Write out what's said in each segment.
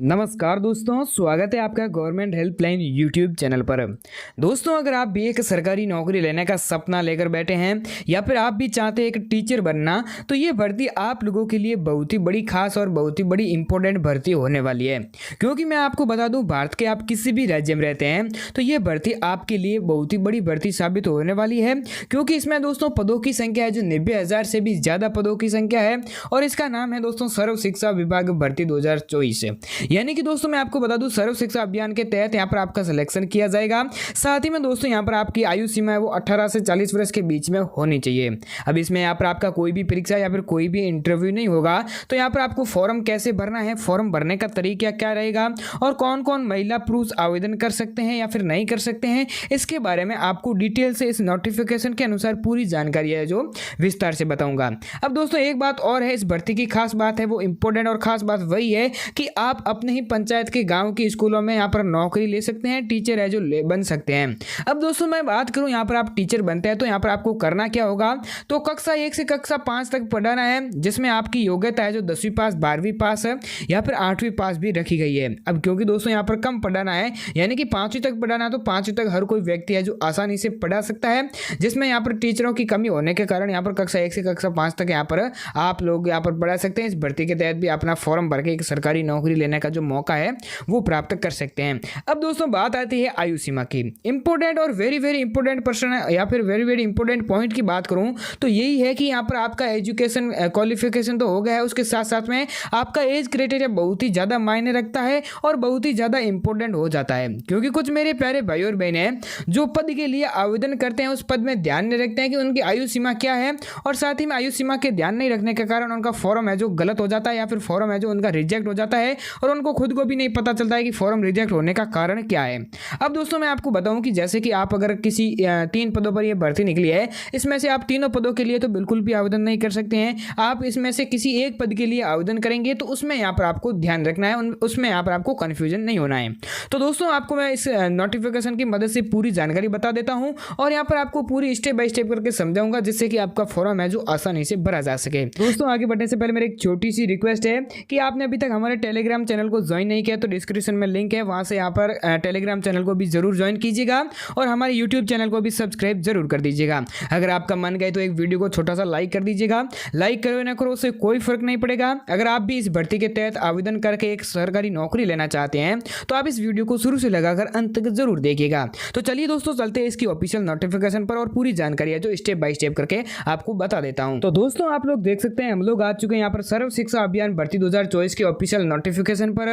नमस्कार दोस्तों, स्वागत है आपका गवर्नमेंट हेल्पलाइन यूट्यूब चैनल पर। दोस्तों, अगर आप भी एक सरकारी नौकरी लेने का सपना लेकर बैठे हैं या फिर आप भी चाहते हैं एक टीचर बनना, तो ये भर्ती आप लोगों के लिए बहुत ही बड़ी खास और बहुत ही बड़ी इंपॉर्टेंट भर्ती होने वाली है। क्योंकि मैं आपको बता दूं, भारत के आप किसी भी राज्य में रहते हैं तो ये भर्ती आपके लिए बहुत ही बड़ी भर्ती साबित होने वाली है। क्योंकि इसमें दोस्तों पदों की संख्या है जो 90,000 से भी ज़्यादा पदों की संख्या है और इसका नाम है दोस्तों सर्व शिक्षा विभाग भर्ती 2024। यानी कि दोस्तों मैं आपको बता दूं, सर्व शिक्षा अभियान के तहत यहां पर आपका सिलेक्शन किया जाएगा। साथ ही में दोस्तों यहां पर आपकी आयु सीमा है वो 18 से 40 वर्ष के बीच में होनी चाहिए। अब इसमें यहां पर आपका कोई भी परीक्षा या फिर कोई भी इंटरव्यू नहीं होगा। तो यहां पर आपको फॉर्म कैसे भरना है, फॉर्म भरने का तरीका क्या रहेगा और कौन कौन महिला पुरुष आवेदन कर सकते हैं या फिर नहीं कर सकते हैं, इसके बारे में आपको डिटेल से इस नोटिफिकेशन के अनुसार पूरी जानकारी है जो विस्तार से बताऊंगा। अब दोस्तों एक बात और है, इस भर्ती की खास बात है वो इंपॉर्टेंट और खास बात वही है कि आप अपने ही पंचायत के गांव के स्कूलों में यहाँ पर नौकरी ले सकते हैं, टीचर है जो बन सकते हैं। अब दोस्तों मैं बात करूं, यहाँ पर आप टीचर बनते हैं तो यहाँ पर आपको करना क्या होगा, तो कक्षा 1 से कक्षा 5 तक पढ़ाना है, जिसमें आपकी योग्यता है जो 10वीं पास, 12वीं पास है या फिर 8वीं पास भी रखी गई है। अब क्योंकि दोस्तों यहाँ पर कम पढ़ाना है, यानी कि 5वीं तक पढ़ाना है, तो 5वीं तक हर कोई व्यक्ति है जो आसानी से पढ़ा सकता है, जिसमें यहाँ पर टीचरों की कमी होने के कारण यहाँ पर कक्षा 1 से कक्षा 5 तक यहाँ पर आप लोग यहाँ पर पढ़ा सकते हैं। इस भर्ती के तहत भी अपना फॉर्म भर के एक सरकारी नौकरी लेने का जो मौका है वो प्राप्त कर सकते हैं। अब दोस्तों बात आती है आयु सीमा की। इंपॉर्टेंट और वेरी वेरी इंपॉर्टेंट पर्सन या फिर वेरी वेरी इंपॉर्टेंट पॉइंट की बात करूं तो यही है कि यहाँ पर आपका एजुकेशन क्वालिफिकेशन तो हो गया है, उसके साथ साथ में आपका एज क्राइटेरिया बहुत ही ज़्यादा मायने रखता है और बहुत ही ज़्यादा इंपॉर्टेंट हो जाता है। क्योंकि कुछ मेरे प्यारे भाई और बहन हैं जो पद के लिए आवेदन करते हैं, उस पद में ध्यान नहीं रखते हैं कि उनकी आयु सीमा क्या है, और साथ ही में आयु सीमा के ध्यान नहीं रखने के कारण उनका फॉर्म है जो गलत हो जाता है या फिर फॉर्म है जो उनका रिजेक्ट हो जाता है और उनको खुद को भी नहीं पता चलता है कि फॉर्म रिजेक्ट होने का कारण क्या है। अब दोस्तों मैं आपको बताऊं कि जैसे कि आप अगर किसी 3 पदों पर यह भर्ती निकली है, इसमें से आप तीनों पदों के लिए तो बिल्कुल भी आवेदन नहीं कर सकते हैं। आप इसमें से किसी एक पद के लिए आवेदन करेंगे तो उसमें यहाँ पर आपको ध्यान रखना है, उसमें यहाँ पर आपको कन्फ्यूजन नहीं होना है। तो दोस्तों आपको मैं इस नोटिफिकेशन की मदद से पूरी जानकारी बता देता हूँ और यहाँ पर आपको पूरी स्टेप बाय स्टेप करके समझाऊंगा, जिससे कि आपका फॉर्म है जो आसानी से भरा जा सके। दोस्तों आगे बढ़ने से पहले मेरी एक छोटी सी रिक्वेस्ट है कि आपने अभी तक हमारे टेलीग्राम चैनल को ज्वाइन नहीं किया तो डिस्क्रिप्शन में लिंक है, वहां से यहाँ पर टेलीग्राम चैनल को भी जरूर ज्वाइन कीजिएगा और हमारे यूट्यूब चैनल को भी सब्सक्राइब जरूर कर दीजिएगा। अगर आपका मन गए तो एक वीडियो को छोटा सा लाइक कर दीजिएगा। लाइक करो ना करो उससे कोई फर्क नहीं पड़ेगा। अगर आप भी इस भर्ती के तहत आवेदन करके एक सरकारी नौकरी लेना चाहते हैं तो आप इस वीडियो को शुरू से लगाकर अंत तक जरूर देखिएगा। तो चलिए दोस्तों चलते हैं इसकी ऑफिशियल नोटिफिकेशन पर और पूरी जानकारी है जो स्टेप बाय स्टेप करके आपको बता देता हूं। तो दोस्तों आप लोग देख सकते हैं हम लोग आ चुके हैं यहाँ पर सर्व शिक्षा अभियान भर्ती 2024 के ऑफिशियल नोटिफिकेशन पर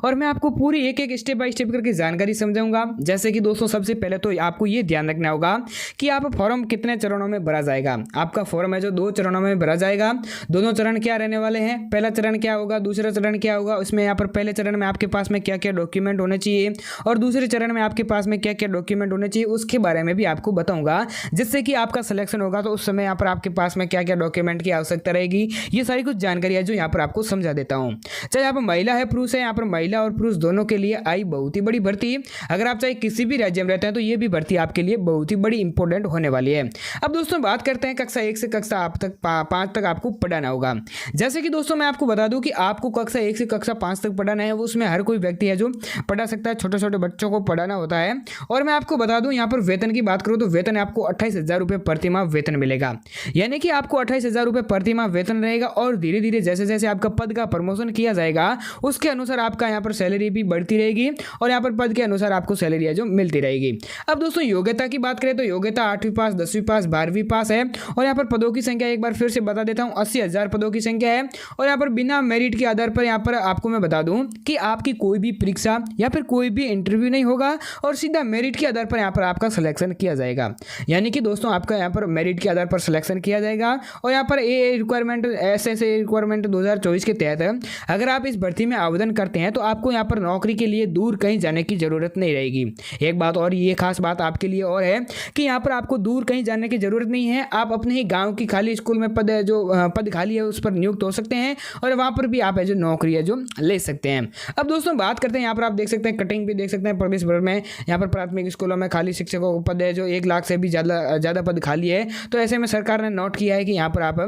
और मैं आपको पूरी एक एक स्टेप बाय स्टेप करके जानकारी समझाऊंगा। जैसे कि दोस्तों सबसे पहले तो आपको ये ध्यान रखना होगा कि आप फॉर्म कितने चरणों में भरा जाएगा। आपका फॉर्म है जो 2 चरणों में भरा जाएगा। दोनों चरण क्या रहने वाले हैं, पहला चरण क्या होगा, दूसरा चरण क्या होगा, उसमें यहाँ पर पहले चरण में आपके पास में क्या क्या डॉक्यूमेंट होने चाहिए और दूसरे चरण में आपके पास में क्या क्या डॉक्यूमेंट होने चाहिए उसके बारे में भी आपको बताऊंगा, जिससे कि आपका सिलेक्शन होगा तो उस समय यहाँ पर आपके पास में क्या क्या डॉक्यूमेंट की आवश्यकता रहेगी। ये सारी कुछ जानकारी है जो यहाँ पर आपको समझा देता हूँ। चाहे यहाँ पर महिला है पुरुष है, यहाँ पर महिला और पुरुष दोनों के लिए आई बहुत ही बड़ी भर्ती। अगर आप चाहे किसी भी राज्य में रहते हैं तो ये भी भर्ती आपके लिए बहुत ही बड़ी इंपॉर्टेंट होने वाली है। अब दोस्तों बात करते हैं कक्षा 1 से कक्षा आप तक 5 तक आपको पढ़ाना होगा। जैसे कि दोस्तों मैं आपको बता दूं कि आपको कक्षा 1 से कक्षा 5 तक पढ़ाना है, वो उसमें हर कोई व्यक्ति है जो पढ़ा सकता है, छोटे छोटे बच्चों को पढ़ाना होता है। और मैं आपको बता दूं यहाँ पर वेतन की बात करूँ तो वेतन आपको 28,000 रुपये प्रतिमाह वेतन मिलेगा। यानी कि आपको 28,000 रुपये प्रतिमाह वेतन रहेगा और धीरे धीरे जैसे जैसे आपका पद का प्रमोशन किया जाएगा उसके अनुसार आपका यहाँ पर सैलरी भी बढ़ती रहेगी और यहाँ पर पद के अनुसार आपको सैलरी है जो मिलती रहेगी। अब दोस्तों योग्यता की बात करें तो योग्यता 8वीं पास, 10वीं पास, 12वीं पास है और यहाँ पर पदों की संख्या एक बार फिर से बता देता हूँ 80,000 पदों की संख्या है। और यहाँ पर बिना मेरिट के आधार पर यहाँ पर आपको मैं बता दूँ कि आपकी कोई भी परीक्षा या फिर कोई भी इंटरव्यू नहीं होगा और सीधा मेरिट के आधार पर यहाँ पर आपका सिलेक्शन किया जाएगा। यानी कि दोस्तों आपका यहाँ पर मेरिट के आधार पर सिलेक्शन किया जाएगा और यहाँ पर ए रिक्वायरमेंट SSA रिक्वायरमेंट 2024 के तहत अगर आप इस भर्ती में आवेदन करते हैं तो आपको यहाँ पर नौकरी के लिए दूर कहीं जाने की जरूरत नहीं रहेगी। एक बात और, ये खास बात आपके लिए और है कि यहाँ पर आपको दूर कहीं जाने की जरूरत नहीं है। आप अपने ही गांव की खाली स्कूल में पद खाली है उस पर नियुक्त हो सकते हैं और वहाँ पर भी आप है जो नौकरी है जो ले सकते हैं। अब दोस्तों बात करते हैं यहाँ पर आप देख सकते हैं कटिंग भी देख सकते हैं प्रदेश भर में यहाँ पर प्राथमिक स्कूलों में खाली शिक्षकों का पद है जो 1 लाख से भी ज़्यादा पद खाली है। तो ऐसे में सरकार ने नोट किया है कि यहाँ पर आप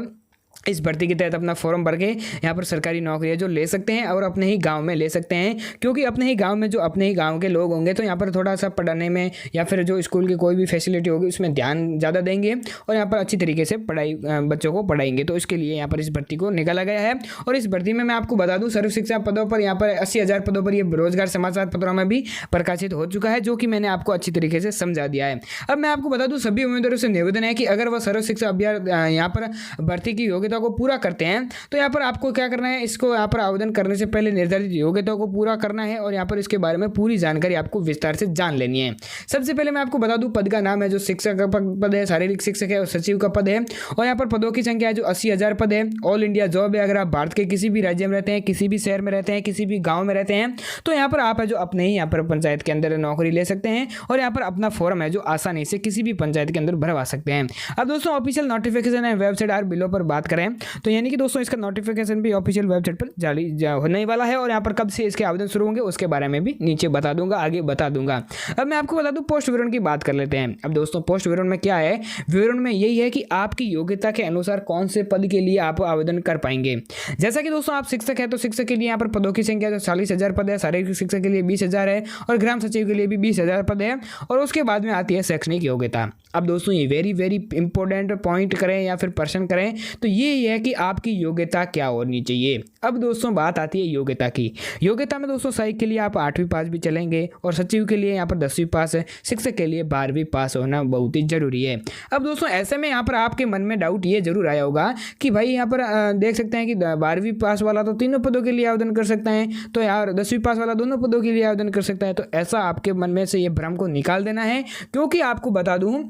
इस भर्ती के तहत अपना फॉर्म भर के यहाँ पर सरकारी नौकरियाँ जो ले सकते हैं और अपने ही गांव में ले सकते हैं, क्योंकि अपने ही गांव में जो अपने ही गांव के लोग होंगे तो यहाँ पर थोड़ा सा पढ़ाने में या फिर जो स्कूल की कोई भी फैसिलिटी होगी उसमें ध्यान ज़्यादा देंगे और यहाँ पर अच्छी तरीके से पढ़ाई बच्चों को पढ़ाएंगे। तो इसके लिए यहाँ पर इस भर्ती को निकाला गया है। और इस भर्ती में मैं आपको बता दूँ सर्व शिक्षा पदों पर यहाँ पर 80,000 पदों पर ये रोजगार समाचार पत्रों में भी प्रकाशित हो चुका है, जो कि मैंने आपको अच्छी तरीके से समझा दिया है। अब मैं आपको बता दूँ सभी उम्मीदवारों से निवेदन है कि अगर वह सर्व शिक्षा अभियान यहाँ पर भर्ती की योग्यता को पूरा करते हैं तो यहाँ पर आपको क्या करना है, इसको यहाँ पर आवेदन करने से पहले निर्धारित योग्यता को पूरा करना है और यहाँ पर इसके बारे में पूरी जानकारी आपको विस्तार से जान लेनी है। सबसे पहले मैं आपको बता दूं पद का नाम है जो शिक्षक का पद है, शारीरिक शिक्षक है और सचिव का पद है। और यहाँ पर पदों की संख्या है जो 80,000 पद है। ऑल इंडिया जॉब है। अगर आप भारत के किसी भी राज्य में रहते हैं, किसी भी शहर में रहते हैं, किसी भी गाँव में रहते हैं तो यहाँ पर आप है जो अपने ही यहाँ पर पंचायत के अंदर नौकरी ले सकते हैं और यहाँ पर अपना फॉर्म है जो आसानी से किसी भी पंचायत के अंदर भरवा सकते हैं। अब दोस्तों ऑफिशियल नोटिफिकेशन है वेबसाइट आर बिलो पर बात करें तो यानी कि दोस्तों इसका नोटिफिकेशन भी ऑफिशियल वेबसाइट पर जारी होने वाला है और यहाँ पर कब से इसके आवेदन शुरू होंगे उसके बारे में भी नीचे बता दूंगा, आगे बता दूंगा। अब मैं आपको बता दूं पोस्ट विवरण की बात कर लेते हैं। अब दोस्तों पोस्ट विवरण में क्या है, विवरण में यही है कि आपकी योग्यता के अनुसार कौन से पद के लिए आप आवेदन कर पाएंगे। जैसा कि दोस्तों आप शिक्षक है तो शिक्षक के लिए यहाँ पर पदों की संख्या जो 40,000 पद है, शारीरिक शिक्षक के लिए 20,000 है और ग्राम सचिव के लिए भी 20,000 पद है। और उसके बाद में आती है शैक्षणिक योग्यता। अब दोस्तों ये वेरी इंपॉर्टेंट पॉइंट करें या फिर प्रश्न करें तो ये है कि आपकी योग्यता क्या होनी चाहिए। अब दोस्तों बात आती है योग्यता की। योग्यता में दोस्तों सहायक के लिए आप 8वीं पास भी चलेंगे और सचिव के लिए यहाँ पर 10वीं पास है, शिक्षक के लिए 12वीं पास होना बहुत ही जरूरी है। अब दोस्तों ऐसे में यहाँ पर आपके मन में डाउट ये जरूर आया होगा कि भाई यहाँ पर देख सकते हैं कि 12वीं पास वाला तो तीनों पदों के लिए आवेदन कर सकता है, तो यार 10वीं पास वाला दोनों पदों के लिए आवेदन कर सकता है। तो ऐसा आपके मन में से ये भ्रम को निकाल देना है, क्योंकि आपको बता दूं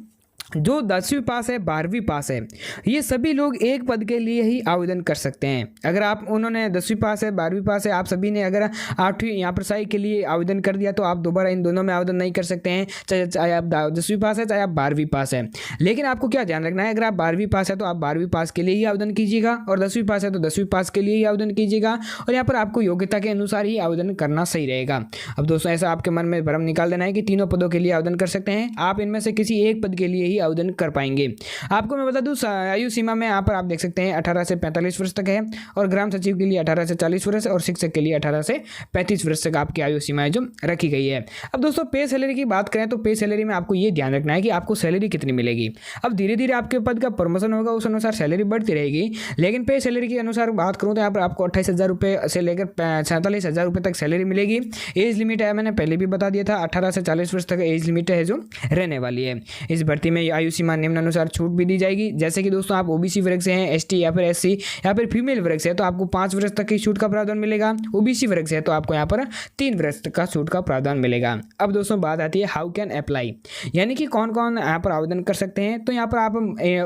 जो 10वीं पास है 12वीं पास है ये सभी लोग एक पद के लिए ही आवेदन कर सकते हैं। अगर आप उन्होंने 10वीं पास है 12वीं पास है आप सभी ने अगर 8वीं यहाँ पर सहायक के लिए आवेदन कर दिया तो आप दोबारा इन दोनों में आवेदन नहीं कर सकते हैं, चाहे आप 10वीं पास है चाहे आप 12वीं पास है। लेकिन आपको क्या ध्यान रखना है, अगर आप 12वीं पास है तो आप 12वीं पास के लिए ही आवेदन कीजिएगा और 10वीं पास है तो 10वीं पास के लिए ही आवेदन कीजिएगा और यहाँ पर आपको योग्यता के अनुसार ही आवेदन करना सही रहेगा। अब दोस्तों ऐसा आपके मन में भ्रम निकाल देना है कि तीनों पदों के लिए आवेदन कर सकते हैं, आप इनमें से किसी एक पद के लिए ही आवेदन कर पाएंगे। आपको मैं बता दूं आयु सीमा में यहाँ पर आप देख सकते हैं 18 से 45 वर्ष तक है और ग्राम सचिव के लिए 18 से 40 वर्ष और शिक्षक के लिए 18 से 35 वर्ष तक आपकी आयु सीमाएं जो रखी गई है। अब दोस्तों पे सैलरी की बात करें तो पे सैलरी में आपको ये ध्यान रखना है कि आपको सैलरी कितनी मिलेगी। अब धीरे धीरे आपके पद का प्रमोशन होगा उस अनुसार सैलरी बढ़ती रहेगी, लेकिन पे सैलरी के अनुसार बात करूँ तो यहाँ पर आपको 28,000 रुपये से लेकर 47,000 रुपये तक सैलरी मिलेगी। एज लिमिट है मैंने पहले भी बता दिया था 18 से 40 वर्ष तक एज लिमिट है जो रहने वाली है। इस भर्ती में आयु सीमा निम्नानुसार छूट भी दी जाएगी, जैसे कि दोस्तों आप ओबीसी वर्ग से हैं, एसटी या फिर एससी या फिर फीमेल वर्ग से है तो आपको 5 वर्ष तक की छूट का प्रावधान मिलेगा। ओबीसी वर्ग से है तो आपको यहाँ पर 3 वर्ष तक का छूट का प्रावधान मिलेगा। अब दोस्तों बात आती है हाउ कैन अप्लाई, यानी कि कौन कौन यहाँ पर आवेदन कर सकते हैं। तो यहाँ पर आप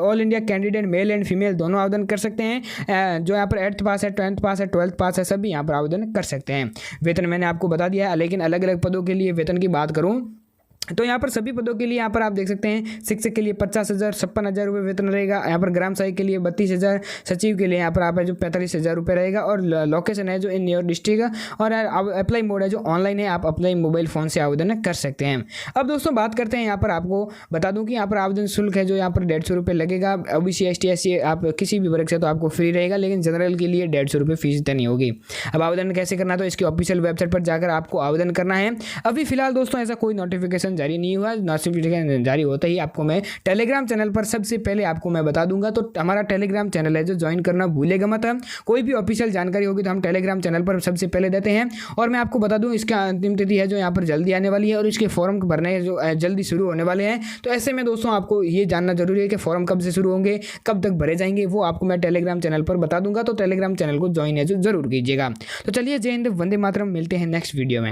all India candidate male and female दोनों आवेदन कर सकते हैं। जो यहाँ पर 8th पास है 10th पास है 12th पास है सभी यहाँ पर आवेदन कर सकते हैं। वेतन मैंने आपको बता दिया है, लेकिन अलग अलग पदों के लिए वेतन की बात करूँ तो यहाँ पर सभी पदों के लिए यहाँ पर आप देख सकते हैं शिक्षक के लिए 50,000 56,000 रुपये वेतन रहेगा। यहाँ पर ग्राम सहायक के लिए 32,000, सचिव के लिए यहाँ पर आप जो 45,000 रुपये रहेगा और लोकेशन है जो इन योर डिस्ट्रिक्ट और अप्लाई मोड है जो ऑनलाइन है, आप अपने मोबाइल फ़ोन से आवेदन कर सकते हैं। अब दोस्तों बात करते हैं यहाँ पर आपको बता दूँ कि यहाँ पर आवेदन शुल्क है जो यहाँ पर 150 रुपये लगेगा। ओबीसी एसटी एससी आप किसी भी वर्ग से तो आपको फ्री रहेगा, लेकिन जनरल के लिए 150 रुपये फीस देनी होगी। अब आवेदन कैसे करना तो इसकी ऑफिशियल वेबसाइट पर जाकर आपको आवेदन करना है। अभी फिलहाल दोस्तों ऐसा कोई नोटिफिकेशन जारी नहीं हुआ, नोटिफिकेशन जारी होता ही आपको मैं टेलीग्राम चैनल पर सबसे पहले आपको मैं बता दूंगा। तो हमारा टेलीग्राम चैनल है जो ज्वाइन करना भूलेगा मत। कोई भी ऑफिशियल जानकारी होगी तो हम टेलीग्राम चैनल पर सबसे पहले देते हैं। और मैं आपको बता दूं इसका अंतिम तिथि है जो यहाँ पर जल्दी आने वाली है और इसके फॉर्म भरने जो जल्दी शुरू होने वाले हैं। तो ऐसे में दोस्तों आपको ये जानना जरूरी है कि फॉर्म कब से शुरू होंगे, कब तक भरे जाएंगे, वो आपको मैं टेलीग्राम चैनल पर बता दूंगा। तो टेलीग्राम चैनल को ज्वाइन है जो जरूर कीजिएगा। तो चलिए जय हिंद, वंदे मातरम, मिलते हैं नेक्स्ट वीडियो में।